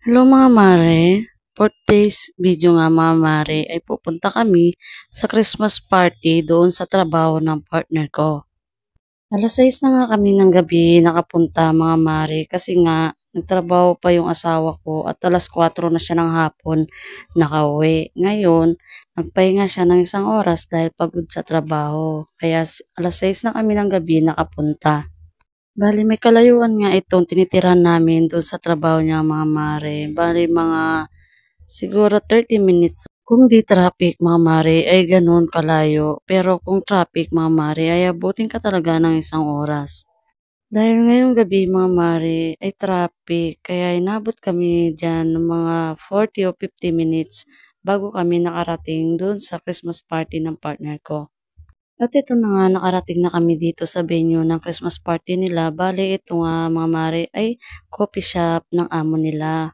Hello mga mare, for today's video nga mga mare ay pupunta kami sa Christmas party doon sa trabaho ng partner ko. Alas 6 na nga kami ng gabi nakapunta mga mare kasi nga nagtrabaho pa yung asawa ko at alas 4 na siya ng hapon nakauwi. Ngayon, nagpahinga siya ng isang oras dahil pagod sa trabaho. Kaya alas 6 na kami ng gabi nakapunta. Bali may kalayuan nga itong tinitirahan namin doon sa trabaho niya mga mare. Bali mga siguro 30 minutes. Kung di traffic mga mare ay ganun kalayo. Pero kung traffic mga mare ay abutin ka talaga ng isang oras. Dahil ngayong gabi mga mare ay traffic kaya inabot kami dyan ng mga 40 o 50 minutes bago kami nakarating doon sa Christmas party ng partner ko. At ito na nga, nakarating na kami dito sa venue ng Christmas party nila. Bale, ito nga mga mare ay coffee shop ng amo nila.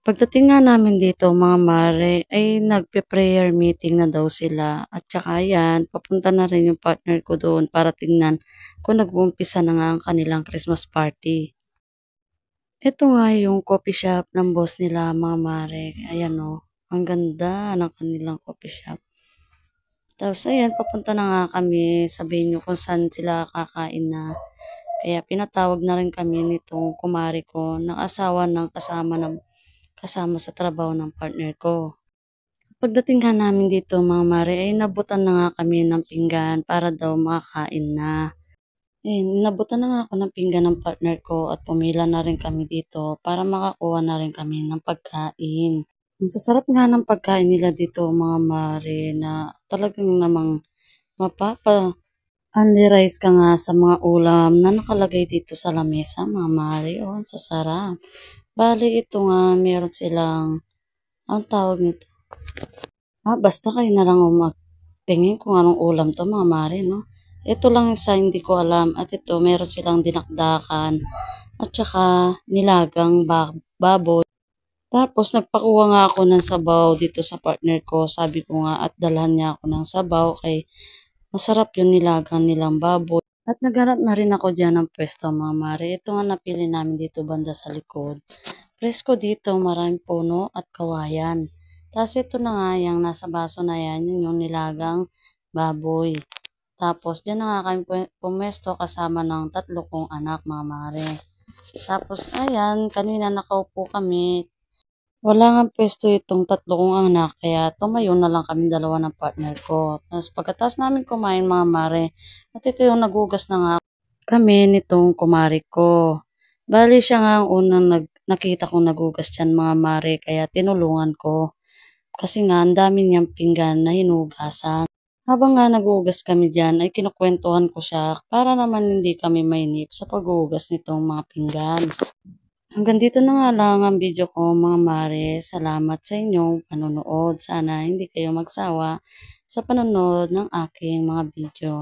Pagdating nga namin dito mga mare ay nagpe-prayer meeting na daw sila. At saka yan, papunta na rin yung partner ko doon para tingnan kung nag-uumpisa na nga ang kanilang Christmas party. Ito nga yung coffee shop ng boss nila mga mare. Ayan o, ang ganda ng kanilang coffee shop. Tapos ayan, papunta na nga kami sa venue kung saan sila kakain na. Kaya pinatawag na rin kami nitong kumari ko ng asawa ng kasama sa trabaho ng partner ko. Pagdating nga namin dito mga mare ay nabutan na nga kami ng pinggan para daw makakain na. Nabutan na nga ako ng pinggan ng partner ko at pumila na rin kami dito para makakuha na rin kami ng pagkain. Ang sasarap nga ng pagkain nila dito mga mare na talagang namang mapapa only rice ka nga sa mga ulam na nakalagay dito sa lamesa mga mare. Oh, ang sasarap. Bali ito nga meron silang ang tawag nito. Basta kayo na lang magtingin kung anong ulam to mga mare no. Ito lang isa hindi ko alam at ito meron silang dinakdakan at saka nilagang baboy. Tapos nagpakuha nga ako ng sabaw dito sa partner ko. Sabi ko nga at dalhan niya ako ng sabaw kay masarap yung nilagang nilang baboy. At naghanap na rin ako dyan ng pwesto mga mare. Ito nga napili namin dito banda sa likod. Presko dito, maraming puno at kawayan. Tapos ito na nga yung nasa baso na yan, yun yung nilagang baboy. Tapos dyan na nga kami pumesto kasama ng 3 kong anak mga mare. Tapos ayan, kanina nakaupo kami. Wala nga pwesto itong 3 kong anak, kaya tumayo na lang kami dalawa ng partner ko. Tapos pagkatapos namin kumain mga mare, at ito yung nagugas na nga kami nitong kumari ko. Bali siya nga ang unang nakita kong nagugas dyan mga mare, kaya tinulungan ko. Kasi nga ang dami niyang pinggan na hinugasan. Habang nga nagugas kami dyan, ay kinukwentuhan ko siya para naman hindi kami mainip sa paghugas nitong mga pinggan. Hanggang dito na nga lang ang video ko mga mare. Salamat sa inyong panonood. Sana hindi kayo magsawa sa panonood ng aking mga video.